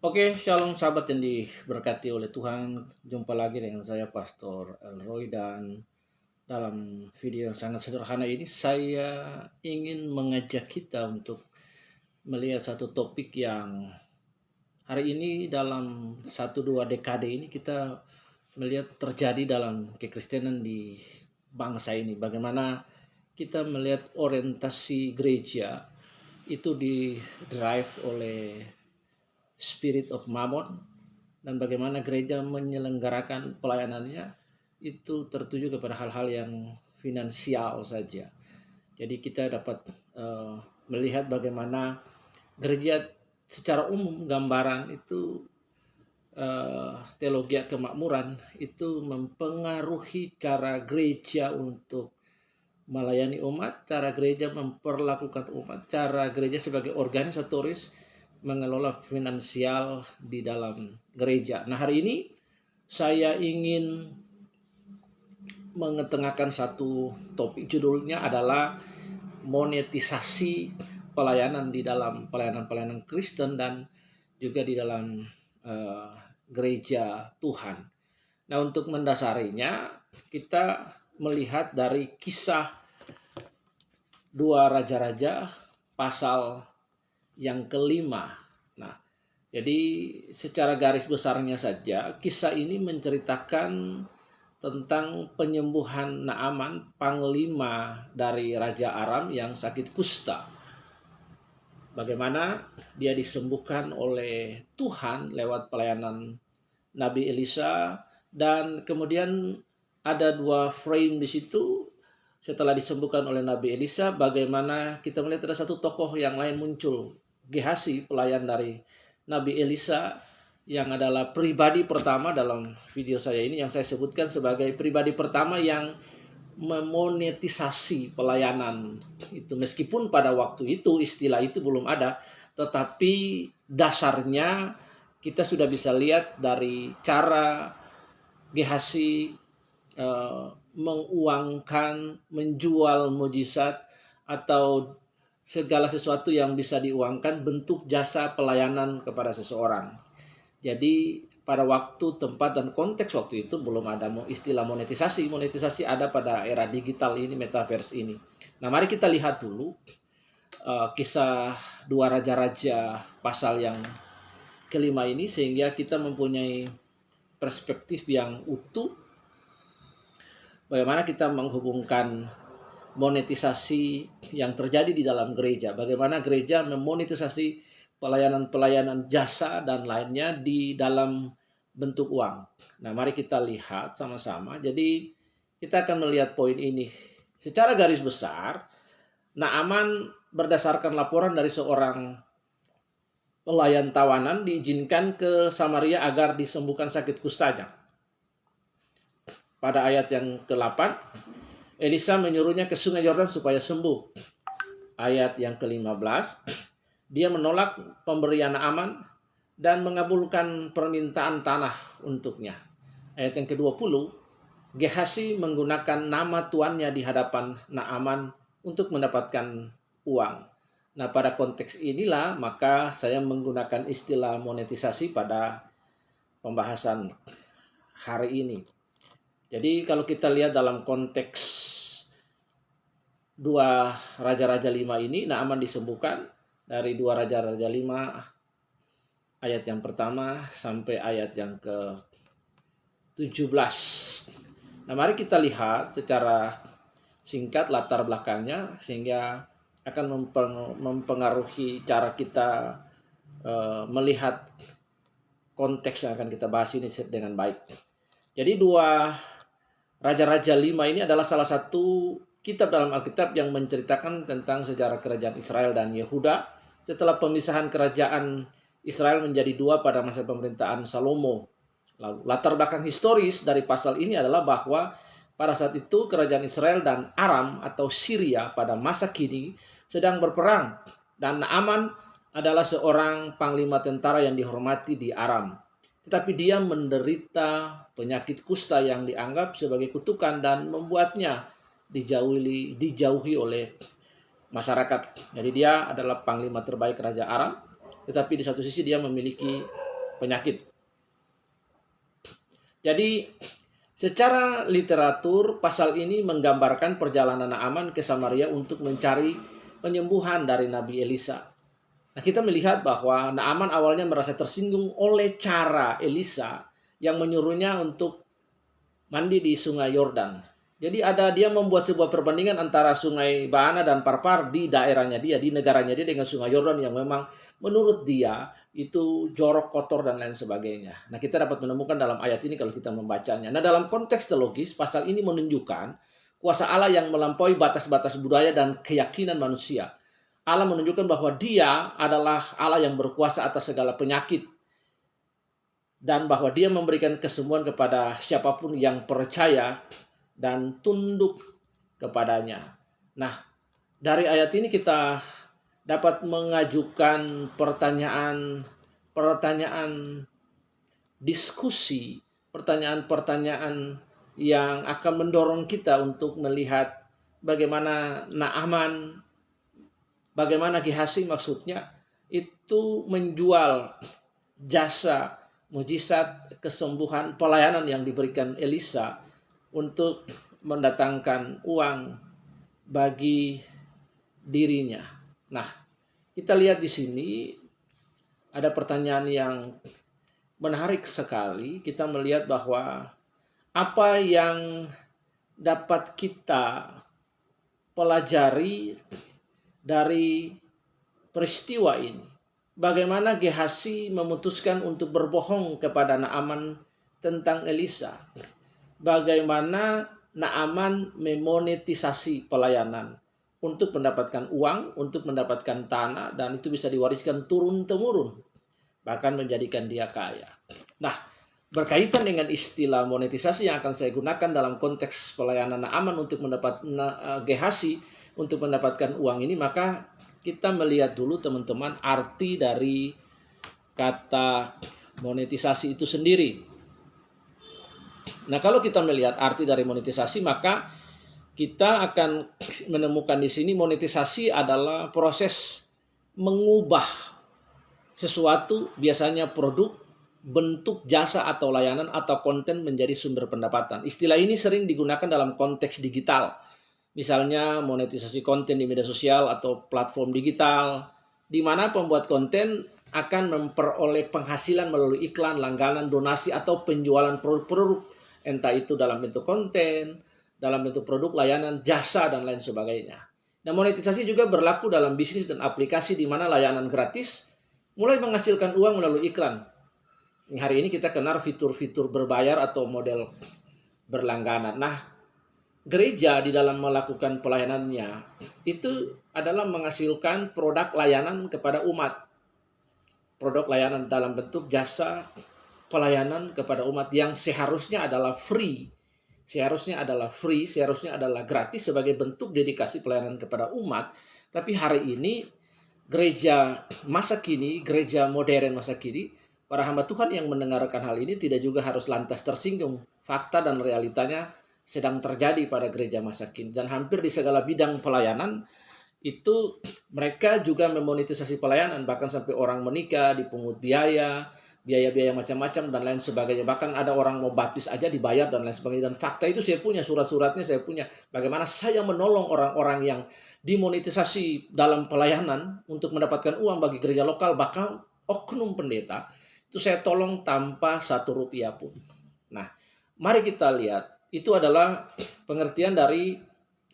Oke, shalom sahabat yang diberkati oleh Tuhan. Jumpa lagi dengan saya Pastor Elroy, dan dalam video yang sangat sederhana ini saya ingin mengajak kita untuk melihat satu topik yang hari ini dalam 1-2 dekade ini kita melihat terjadi dalam kekristenan di bangsa ini. Bagaimana kita melihat orientasi gereja itu di drive oleh spirit of mammon, dan bagaimana gereja menyelenggarakan pelayanannya itu tertuju kepada hal-hal yang finansial saja. Jadi kita dapat melihat bagaimana gereja secara umum, gambaran itu teologi kemakmuran itu mempengaruhi cara gereja untuk melayani umat, cara gereja memperlakukan umat, cara gereja sebagai organisatoris mengelola finansial di dalam gereja. Nah, hari ini saya ingin mengetengahkan satu topik, judulnya adalah monetisasi pelayanan di dalam pelayanan Kristen dan juga di dalam gereja Tuhan. Nah, untuk mendasarinya kita melihat dari Kisah 2 Raja-Raja pasal yang kelima. Nah, jadi secara garis besarnya saja, kisah ini menceritakan tentang penyembuhan Naaman, panglima dari Raja Aram yang sakit kusta. Bagaimana dia disembuhkan oleh Tuhan lewat pelayanan Nabi Elisa, dan kemudian ada 2 frame di situ. Setelah disembuhkan oleh Nabi Elisa, bagaimana kita melihat ada satu tokoh yang lain muncul, Gehazi, pelayan dari Nabi Elisa, yang adalah pribadi pertama dalam video saya ini, yang saya sebutkan sebagai pribadi pertama yang memonetisasi pelayanan itu. Meskipun pada waktu itu istilah itu belum ada, tetapi dasarnya kita sudah bisa lihat dari cara Gehazi menguangkan, menjual mujizat atau segala sesuatu yang bisa diuangkan, bentuk jasa pelayanan kepada seseorang. Jadi pada waktu, tempat, dan konteks waktu itu belum ada istilah monetisasi. Monetisasi ada pada era digital ini, metaverse ini. Nah, mari kita lihat dulu kisah 2 Raja-Raja pasal yang kelima ini, sehingga kita mempunyai perspektif yang utuh bagaimana kita menghubungkan monetisasi yang terjadi di dalam gereja, bagaimana gereja memonetisasi pelayanan-pelayanan jasa dan lainnya di dalam bentuk uang. Nah, mari kita lihat sama-sama. Jadi kita akan melihat poin ini secara garis besar. Naaman berdasarkan laporan dari seorang pelayan tawanan diizinkan ke Samaria agar disembuhkan sakit kustanya. Pada ayat yang ke-8, Elisa menyuruhnya ke sungai Yordan supaya sembuh. Ayat yang ke-15, dia menolak pemberian Naaman dan mengabulkan permintaan tanah untuknya. Ayat yang ke-20, Gehazi menggunakan nama tuannya di hadapan Naaman untuk mendapatkan uang. Nah, pada konteks inilah maka saya menggunakan istilah monetisasi pada pembahasan hari ini. Jadi kalau kita lihat dalam konteks 2 Raja-Raja 5 ini, Naaman disembuhkan dari 2 Raja-Raja 5 ayat yang pertama sampai ayat yang ke-17. Nah, mari kita lihat secara singkat latar belakangnya, sehingga akan mempengaruhi cara kita melihat konteks yang akan kita bahas ini dengan baik. Jadi 2 Raja-Raja 5 ini adalah salah satu kitab dalam Alkitab yang menceritakan tentang sejarah kerajaan Israel dan Yehuda setelah pemisahan kerajaan Israel menjadi 2 pada masa pemerintahan Salomo. Lalu, latar belakang historis dari pasal ini adalah bahwa pada saat itu kerajaan Israel dan Aram atau Syria pada masa kini sedang berperang, dan Naaman adalah seorang panglima tentara yang dihormati di Aram. Tetapi dia menderita penyakit kusta yang dianggap sebagai kutukan dan membuatnya dijauhi oleh masyarakat. Jadi dia adalah panglima terbaik Raja Aram, tetapi di satu sisi dia memiliki penyakit. Jadi secara literatur pasal ini menggambarkan perjalanan Naaman ke Samaria untuk mencari penyembuhan dari Nabi Elisa. Nah, kita melihat bahwa Naaman awalnya merasa tersinggung oleh cara Elisa yang menyuruhnya untuk mandi di sungai Yordan. Jadi dia membuat sebuah perbandingan antara sungai Baana dan Parpar di daerahnya dia, di negaranya dia dengan sungai Yordan yang memang menurut dia itu jorok, kotor, dan lain sebagainya. Nah, kita dapat menemukan dalam ayat ini kalau kita membacanya. Nah, dalam konteks teologis, pasal ini menunjukkan kuasa Allah yang melampaui batas-batas budaya dan keyakinan manusia. Allah menunjukkan bahwa dia adalah Allah yang berkuasa atas segala penyakit, dan bahwa dia memberikan kesembuhan kepada siapapun yang percaya dan tunduk kepadanya. Nah, dari ayat ini kita dapat mengajukan pertanyaan diskusi, pertanyaan-pertanyaan yang akan mendorong kita untuk melihat bagaimana Naaman, bagaimana Gehazi maksudnya, itu menjual jasa, mujizat, kesembuhan, pelayanan yang diberikan Elisa untuk mendatangkan uang bagi dirinya. Nah, kita lihat di sini ada pertanyaan yang menarik sekali. Kita melihat bahwa apa yang dapat kita pelajari dari peristiwa ini. Bagaimana Gehazi memutuskan untuk berbohong kepada Naaman tentang Elisa. Bagaimana Naaman memonetisasi pelayanan untuk mendapatkan uang, untuk mendapatkan tanah, dan itu bisa diwariskan turun-temurun, bahkan menjadikan dia kaya. Nah, berkaitan dengan istilah monetisasi yang akan saya gunakan dalam konteks pelayanan Naaman untuk Gehazi untuk mendapatkan uang ini, maka kita melihat dulu teman-teman arti dari kata monetisasi itu sendiri. Nah, kalau kita melihat arti dari monetisasi, maka kita akan menemukan di sini monetisasi adalah proses mengubah sesuatu, biasanya produk, bentuk jasa atau layanan atau konten menjadi sumber pendapatan. Istilah ini sering digunakan dalam konteks digital. Misalnya monetisasi konten di media sosial atau platform digital, di mana pembuat konten akan memperoleh penghasilan melalui iklan, langganan, donasi, atau penjualan produk-produk, entah itu dalam bentuk konten, dalam bentuk produk, layanan, jasa, dan lain sebagainya. Nah, monetisasi juga berlaku dalam bisnis dan aplikasi di mana layanan gratis mulai menghasilkan uang melalui iklan. Hari ini kita kenal fitur-fitur berbayar atau model berlangganan. Nah, gereja di dalam melakukan pelayanannya itu adalah menghasilkan produk layanan kepada umat. Produk layanan dalam bentuk jasa pelayanan kepada umat yang seharusnya adalah free. Seharusnya adalah gratis sebagai bentuk dedikasi pelayanan kepada umat. Tapi hari ini gereja masa kini, gereja modern masa kini, para hamba Tuhan yang mendengarkan hal ini tidak juga harus lantas tersinggung. Fakta dan realitanya sedang terjadi pada gereja masa kini. Dan hampir di segala bidang pelayanan, itu mereka juga memonetisasi pelayanan. Bahkan sampai orang menikah, dipungut biaya-biaya macam-macam dan lain sebagainya. Bahkan ada orang mau baptis aja dibayar dan lain sebagainya. Dan fakta itu saya punya, surat-suratnya saya punya. Bagaimana saya menolong orang-orang yang dimonetisasi dalam pelayanan untuk mendapatkan uang bagi gereja lokal, bahkan oknum pendeta, itu saya tolong tanpa 1 rupiah pun. Nah, mari kita lihat, itu adalah pengertian dari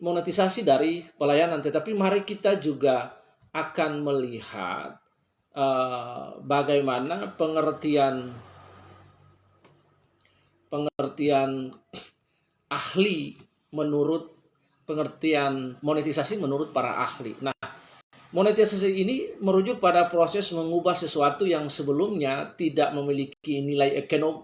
monetisasi dari pelayanan. Tetapi mari kita juga akan melihat bagaimana pengertian ahli menurut pengertian monetisasi menurut para ahli. Nah, monetisasi ini merujuk pada proses mengubah sesuatu yang sebelumnya tidak memiliki nilai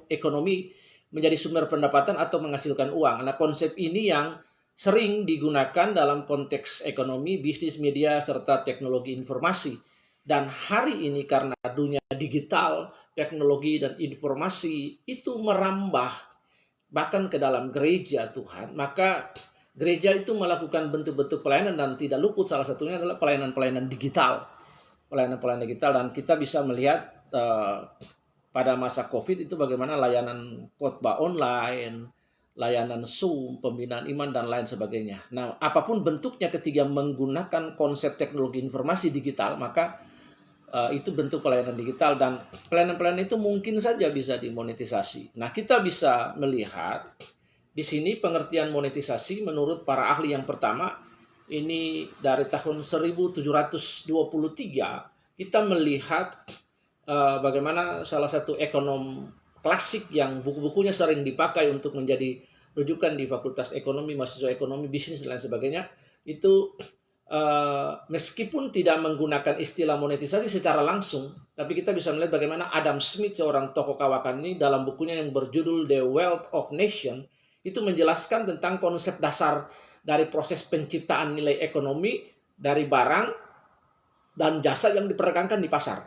ekonomi menjadi sumber pendapatan atau menghasilkan uang. Nah, konsep ini yang sering digunakan dalam konteks ekonomi, bisnis, media, serta teknologi informasi. Dan hari ini karena dunia digital, teknologi dan informasi itu merambah bahkan ke dalam gereja Tuhan, maka gereja itu melakukan bentuk-bentuk pelayanan dan tidak luput salah satunya adalah pelayanan-pelayanan digital. Pelayanan-pelayanan digital, dan kita bisa melihat pada masa COVID itu bagaimana layanan khotbah online, layanan Zoom, pembinaan iman, dan lain sebagainya. Nah, apapun bentuknya ketika menggunakan konsep teknologi informasi digital, maka itu bentuk pelayanan digital, dan pelayanan-pelayanan itu mungkin saja bisa dimonetisasi. Nah, kita bisa melihat di sini pengertian monetisasi menurut para ahli yang pertama, ini dari tahun 1723, kita melihat bagaimana salah satu ekonom klasik yang buku-bukunya sering dipakai untuk menjadi rujukan di Fakultas Ekonomi, mahasiswa ekonomi, bisnis, dan lain sebagainya, itu meskipun tidak menggunakan istilah monetisasi secara langsung, tapi kita bisa melihat bagaimana Adam Smith, seorang tokoh kawakan ini, dalam bukunya yang berjudul The Wealth of Nation, itu menjelaskan tentang konsep dasar dari proses penciptaan nilai ekonomi dari barang dan jasa yang diperdagangkan di pasar.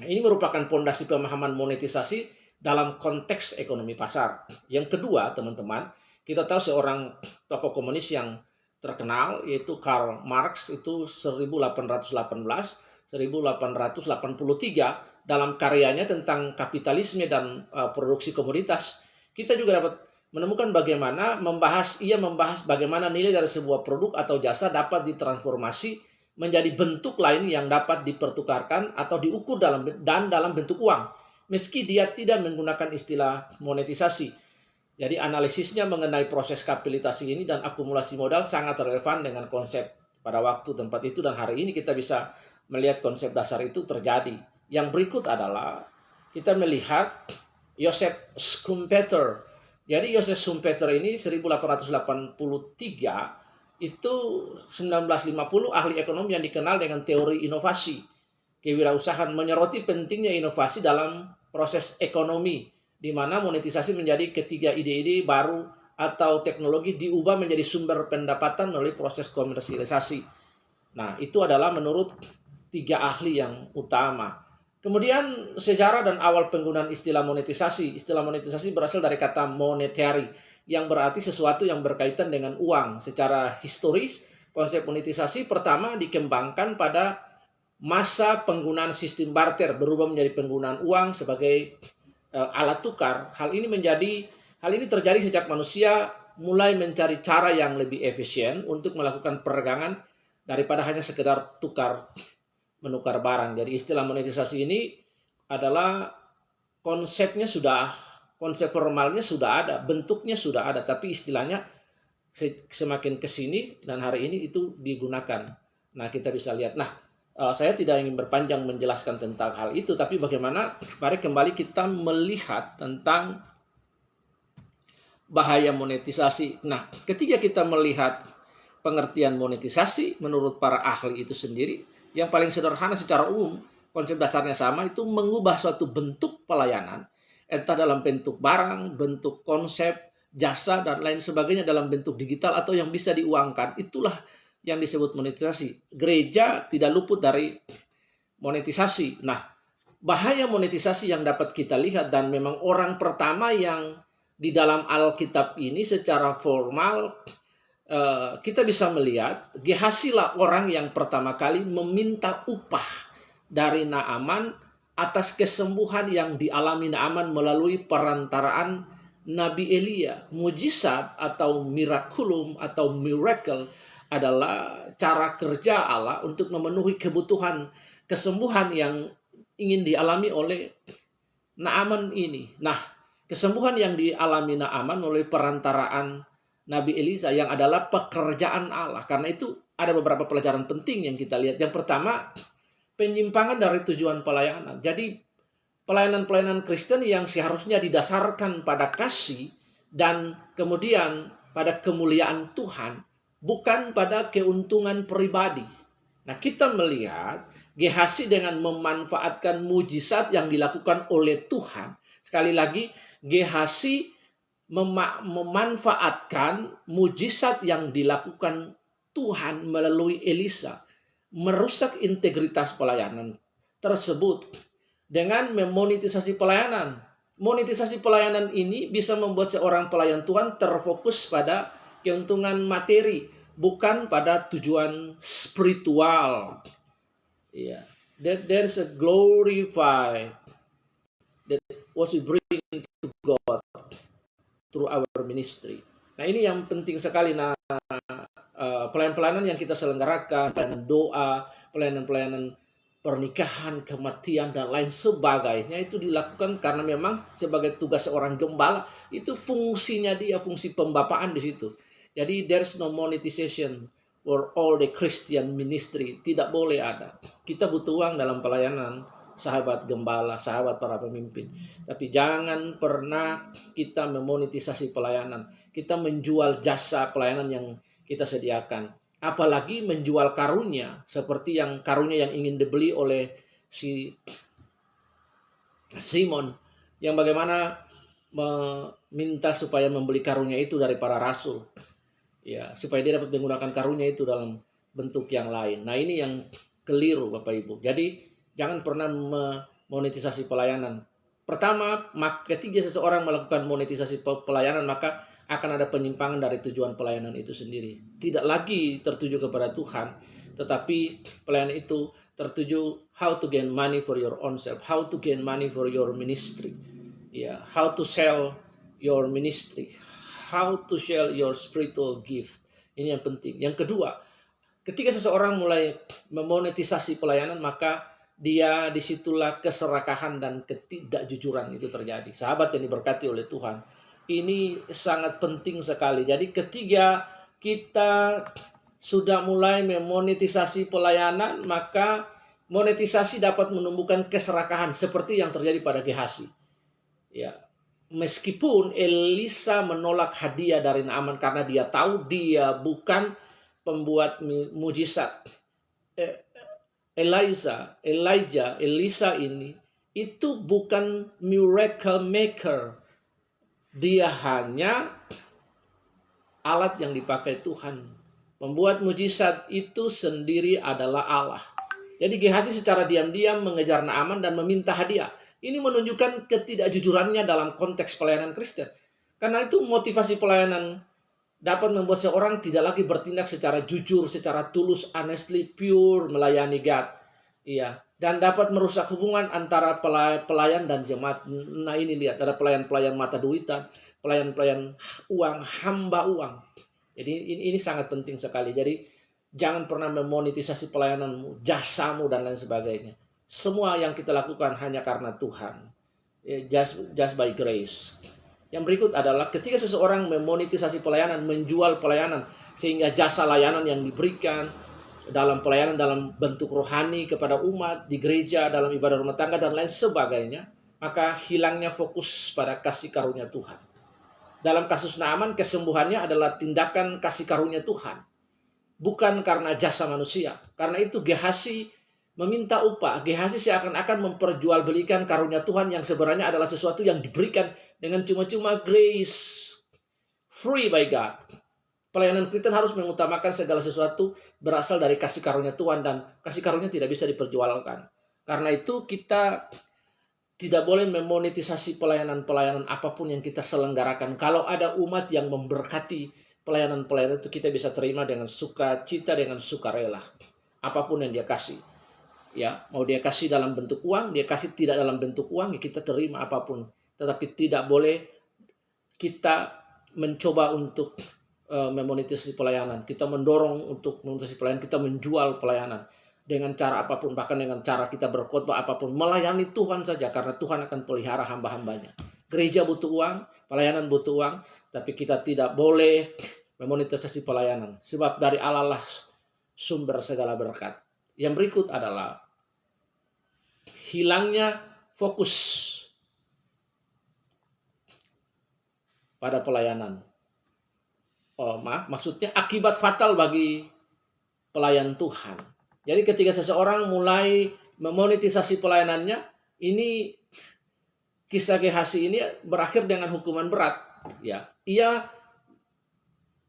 Nah, ini merupakan fondasi pemahaman monetisasi dalam konteks ekonomi pasar. Yang kedua, teman-teman, kita tahu seorang tokoh komunis yang terkenal, yaitu Karl Marx, itu 1818-1883, dalam karyanya tentang kapitalisme dan produksi komoditas, kita juga dapat menemukan bagaimana ia membahas bagaimana nilai dari sebuah produk atau jasa dapat ditransformasi menjadi bentuk lain yang dapat dipertukarkan atau diukur dalam bentuk uang, meski dia tidak menggunakan istilah monetisasi. Jadi analisisnya mengenai proses kapitalisasi ini dan akumulasi modal sangat relevan dengan konsep pada waktu tempat itu, dan hari ini kita bisa melihat konsep dasar itu terjadi. Yang berikut adalah kita melihat Joseph Schumpeter. Jadi Joseph Schumpeter ini 1883, itu 1950, ahli ekonomi yang dikenal dengan teori inovasi kewirausahaan, menyoroti pentingnya inovasi dalam proses ekonomi, di mana monetisasi menjadi ketiga ide-ide baru atau teknologi diubah menjadi sumber pendapatan melalui proses komersialisasi. Nah, itu adalah menurut tiga ahli yang utama. Kemudian sejarah dan awal penggunaan istilah monetisasi. Istilah monetisasi berasal dari kata monetary, yang berarti sesuatu yang berkaitan dengan uang. Secara historis, konsep monetisasi pertama dikembangkan pada masa penggunaan sistem barter, berubah menjadi penggunaan uang sebagai alat tukar. Hal ini terjadi sejak manusia mulai mencari cara yang lebih efisien untuk melakukan perdagangan daripada hanya sekedar menukar barang. Jadi istilah monetisasi ini adalah konsep formalnya sudah ada, bentuknya sudah ada, tapi istilahnya semakin kesini dan hari ini itu digunakan. Nah, kita bisa lihat. Nah, saya tidak ingin berpanjang menjelaskan tentang hal itu, tapi bagaimana, mari kembali kita melihat tentang bahaya monetisasi. Nah, ketika kita melihat pengertian monetisasi menurut para ahli itu sendiri, yang paling sederhana secara umum, konsep dasarnya sama, itu mengubah suatu bentuk pelayanan, entah dalam bentuk barang, bentuk konsep, jasa, dan lain sebagainya dalam bentuk digital atau yang bisa diuangkan. Itulah yang disebut monetisasi. Gereja tidak luput dari monetisasi. Nah, bahaya monetisasi yang dapat kita lihat, dan memang orang pertama yang di dalam Alkitab ini secara formal kita bisa melihat, Gehazi lah orang yang pertama kali meminta upah dari Naaman atas kesembuhan yang dialami Naaman melalui perantaraan Nabi Elia. Mujizat atau miraculum atau miracle adalah cara kerja Allah untuk memenuhi kebutuhan kesembuhan yang ingin dialami oleh Naaman ini. Nah, kesembuhan yang dialami Naaman melalui perantaraan Nabi Elisa yang adalah pekerjaan Allah. Karena itu ada beberapa pelajaran penting yang kita lihat. Yang pertama, penyimpangan dari tujuan pelayanan. Jadi pelayanan-pelayanan Kristen yang seharusnya didasarkan pada kasih dan kemudian pada kemuliaan Tuhan, bukan pada keuntungan pribadi. Nah, kita melihat Gehazi dengan memanfaatkan mujizat yang dilakukan oleh Tuhan. Sekali lagi, Gehazi memanfaatkan mujizat yang dilakukan Tuhan melalui Elisa, merusak integritas pelayanan tersebut dengan memonetisasi pelayanan. Monetisasi pelayanan ini bisa membuat seorang pelayan Tuhan terfokus pada keuntungan materi, bukan pada tujuan spiritual. Yeah. There's a glorified what we bring to God through our ministry. Nah, ini yang penting sekali. Nah, pelayanan-pelayanan yang kita selenggarakan, pelayanan doa, pelayanan-pelayanan pernikahan, kematian, dan lain sebagainya, itu dilakukan karena memang sebagai tugas seorang gembala, itu fungsinya dia, fungsi pembapaan di situ. Jadi there's no monetization for all the Christian ministry, tidak boleh ada. Kita butuh uang dalam pelayanan, sahabat gembala, sahabat para pemimpin. Tapi jangan pernah kita memonetisasi pelayanan. Kita menjual jasa pelayanan yang kita sediakan. Apalagi menjual karunia, seperti yang karunia yang ingin dibeli oleh si Simon, yang bagaimana meminta supaya membeli karunia itu dari para rasul. Ya, supaya dia dapat menggunakan karunia itu dalam bentuk yang lain. Nah, ini yang keliru, Bapak Ibu. Jadi jangan pernah memonetisasi pelayanan. Pertama, ketika seseorang melakukan monetisasi pelayanan, maka akan ada penyimpangan dari tujuan pelayanan itu sendiri. Tidak lagi tertuju kepada Tuhan, tetapi pelayanan itu tertuju how to gain money for your own self, how to gain money for your ministry, ya, how to sell your ministry, how to sell your spiritual gift. Ini yang penting. Yang kedua, ketika seseorang mulai memonetisasi pelayanan, maka dia disitulah keserakahan dan ketidakjujuran itu terjadi. Sahabat yang diberkati oleh Tuhan, ini sangat penting sekali. Jadi ketika kita sudah mulai memonetisasi pelayanan, maka monetisasi dapat menumbuhkan keserakahan seperti yang terjadi pada Gehazi. Ya, meskipun Elisa menolak hadiah dari Naaman karena dia tahu dia bukan pembuat mujizat. Elisa ini itu bukan miracle maker. Dia hanya alat yang dipakai Tuhan. Membuat mujizat itu sendiri adalah Allah. Jadi Gehazi secara diam-diam mengejar Naaman dan meminta hadiah. Ini menunjukkan ketidakjujurannya dalam konteks pelayanan Kristen. Karena itu motivasi pelayanan dapat membuat seorang tidak lagi bertindak secara jujur, secara tulus, honestly, pure, melayani God. Iya. Dan dapat merusak hubungan antara pelayan dan jemaat. Nah, ini lihat, ada pelayan-pelayan mata duitan, pelayan-pelayan uang, hamba uang. Jadi ini sangat penting sekali. Jadi jangan pernah memonetisasi pelayananmu, jasamu, dan lain sebagainya. Semua yang kita lakukan hanya karena Tuhan. Just by grace. Yang berikut adalah ketika seseorang memonetisasi pelayanan, menjual pelayanan, sehingga jasa layanan yang diberikan dalam pelayanan dalam bentuk rohani kepada umat, di gereja, dalam ibadah rumah tangga, dan lain sebagainya, maka hilangnya fokus pada kasih karunia Tuhan. Dalam kasus Naaman, kesembuhannya adalah tindakan kasih karunia Tuhan, bukan karena jasa manusia. Karena itu Gehazi meminta upah. Gehazi seakan-akan memperjualbelikan karunia Tuhan yang sebenarnya adalah sesuatu yang diberikan dengan cuma-cuma, grace, free by God. Pelayanan Kristen harus mengutamakan segala sesuatu berasal dari kasih karunia Tuhan, dan kasih karunia tidak bisa diperjualkan. Karena itu kita tidak boleh memonetisasi pelayanan-pelayanan apapun yang kita selenggarakan. Kalau ada umat yang memberkati pelayanan-pelayanan itu, kita bisa terima dengan sukacita, dengan sukarela. Apapun yang dia kasih. Ya, mau dia kasih dalam bentuk uang, dia kasih tidak dalam bentuk uang, ya kita terima apapun. Tetapi tidak boleh kita mencoba untuk memonetisasi pelayanan. Kita mendorong untuk memonetisasi pelayanan, kita menjual pelayanan dengan cara apapun, bahkan dengan cara kita berkhotbah apapun, melayani Tuhan saja, karena Tuhan akan pelihara hamba-hambanya. Gereja butuh uang, pelayanan butuh uang, tapi kita tidak boleh memonetisasi pelayanan, sebab dari Allah lah sumber segala berkat. Yang berikut adalah hilangnya fokus pada pelayanan. Maksudnya akibat fatal bagi pelayan Tuhan. Jadi ketika seseorang mulai memonetisasi pelayanannya, ini kisah Gehazi ini berakhir dengan hukuman berat. Ya, ia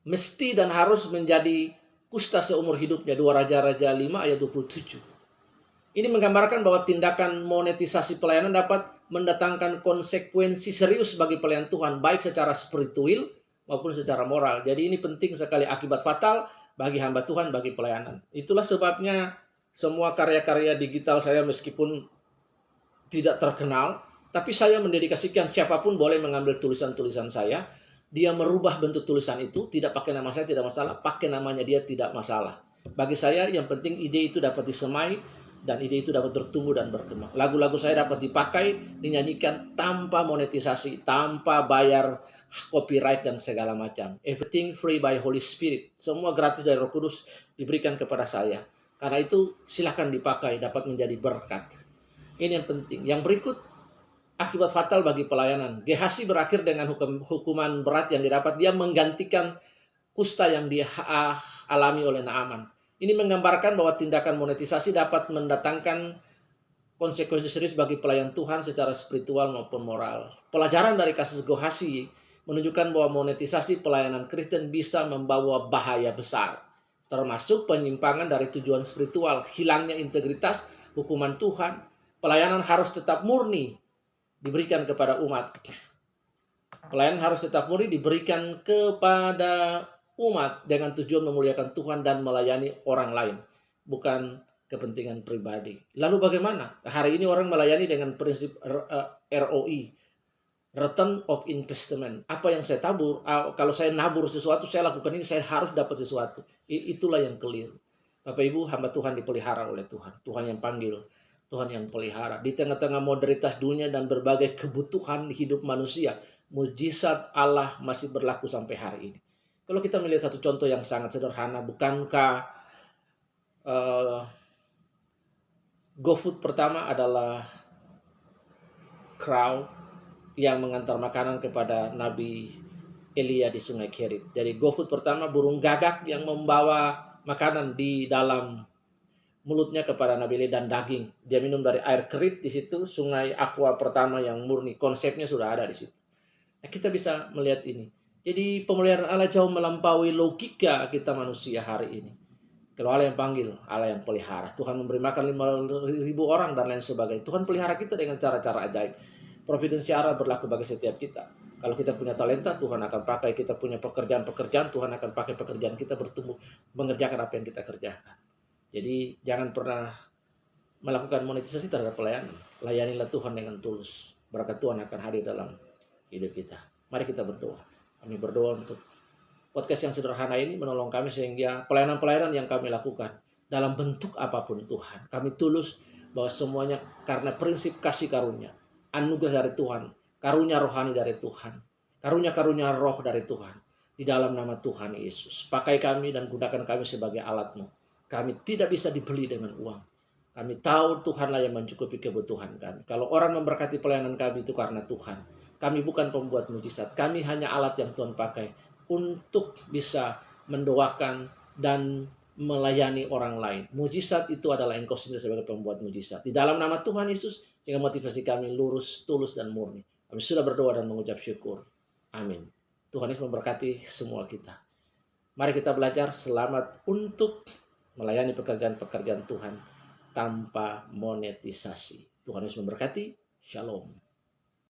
mesti dan harus menjadi kusta seumur hidupnya. 2 Raja-Raja 5 ayat 27. Ini menggambarkan bahwa tindakan monetisasi pelayanan dapat mendatangkan konsekuensi serius bagi pelayan Tuhan, baik secara spiritual maupun secara moral. Jadi ini penting sekali, akibat fatal bagi hamba Tuhan, bagi pelayanan. Itulah sebabnya semua karya-karya digital saya, meskipun tidak terkenal, Tapi saya mendedikasikan siapapun boleh mengambil tulisan-tulisan saya. Dia merubah bentuk tulisan itu, tidak pakai nama saya tidak masalah, pakai namanya dia tidak masalah. Bagi saya yang penting ide itu dapat disemai dan ide itu dapat bertumbuh dan berkembang. Lagu-lagu saya dapat dipakai, dinyanyikan tanpa monetisasi, tanpa bayar copyright dan segala macam. Everything free by Holy Spirit. Semua gratis dari Roh Kudus diberikan kepada saya. Karena itu silahkan dipakai, dapat menjadi berkat. Ini yang penting. Yang berikut, akibat fatal bagi pelayanan. Gehazi berakhir dengan hukuman berat yang didapat. Dia menggantikan kusta yang dia alami oleh Naaman. Ini menggambarkan bahwa tindakan monetisasi dapat mendatangkan konsekuensi serius bagi pelayan Tuhan secara spiritual maupun moral. Pelajaran dari kasus Gehazi menunjukkan bahwa monetisasi pelayanan Kristen bisa membawa bahaya besar, termasuk penyimpangan dari tujuan spiritual, hilangnya integritas, hukuman Tuhan. Pelayanan harus tetap murni diberikan kepada umat. Pelayanan harus tetap murni diberikan kepada umat dengan tujuan memuliakan Tuhan dan melayani orang lain, bukan kepentingan pribadi. Lalu bagaimana? Hari ini orang melayani dengan prinsip ROI, Return of Investment. Apa yang saya tabur, kalau saya nabur sesuatu, saya lakukan ini, saya harus dapat sesuatu. Itulah yang keliru. Bapak Ibu, hamba Tuhan dipelihara oleh Tuhan. Tuhan yang panggil, Tuhan yang pelihara. Di tengah-tengah moderitas dunia dan berbagai kebutuhan hidup manusia, mujizat Allah masih berlaku sampai hari ini. Kalau kita melihat satu contoh yang sangat sederhana, bukankah GoFood pertama adalah Crow yang mengantar makanan kepada Nabi Elia di Sungai Kerit. Jadi GoFood pertama burung gagak yang membawa makanan di dalam mulutnya kepada Nabi Elia dan daging. Dia minum dari air kerit di situ, sungai aqua pertama yang murni. Konsepnya sudah ada di situ. Nah, kita bisa melihat ini. Jadi pemeliharaan Allah jauh melampaui logika kita manusia hari ini. Kalau Allah yang panggil, Allah yang pelihara. Tuhan memberi makan 5.000 orang dan lain sebagainya. Tuhan pelihara kita dengan cara-cara ajaib. Providensi Allah berlaku bagi setiap kita. Kalau kita punya talenta, Tuhan akan pakai. Kita punya pekerjaan-pekerjaan, Tuhan akan pakai pekerjaan kita bertumbuh, mengerjakan apa yang kita kerjakan. Jadi jangan pernah melakukan monetisasi terhadap pelayanan. Layanilah Tuhan dengan tulus. Berkat Tuhan akan hadir dalam hidup kita. Mari kita berdoa. Kami berdoa untuk podcast yang sederhana ini menolong kami sehingga pelayanan-pelayanan yang kami lakukan dalam bentuk apapun Tuhan. Kami tulus bahwa semuanya karena prinsip kasih karunia, anugerah dari Tuhan, karunia rohani dari Tuhan, karunia-karunia roh dari Tuhan. Di dalam nama Tuhan Yesus. Pakai kami dan gunakan kami sebagai alat-Mu. Kami tidak bisa dibeli dengan uang. Kami tahu Tuhanlah yang mencukupi kebutuhan kami. Kalau orang memberkati pelayanan kami itu karena Tuhan. Kami bukan pembuat mujizat. Kami hanya alat yang Tuhan pakai untuk bisa mendoakan dan melayani orang lain. Mujizat itu adalah Engkau sendiri sebagai pembuat mujizat. Di dalam nama Tuhan Yesus, sehingga motivasi kami lurus, tulus, dan murni. Kami sudah berdoa dan mengucap syukur. Amin. Tuhan Yesus memberkati semua kita. Mari kita belajar selamat untuk melayani pekerjaan-pekerjaan Tuhan tanpa monetisasi. Tuhan Yesus memberkati. Shalom.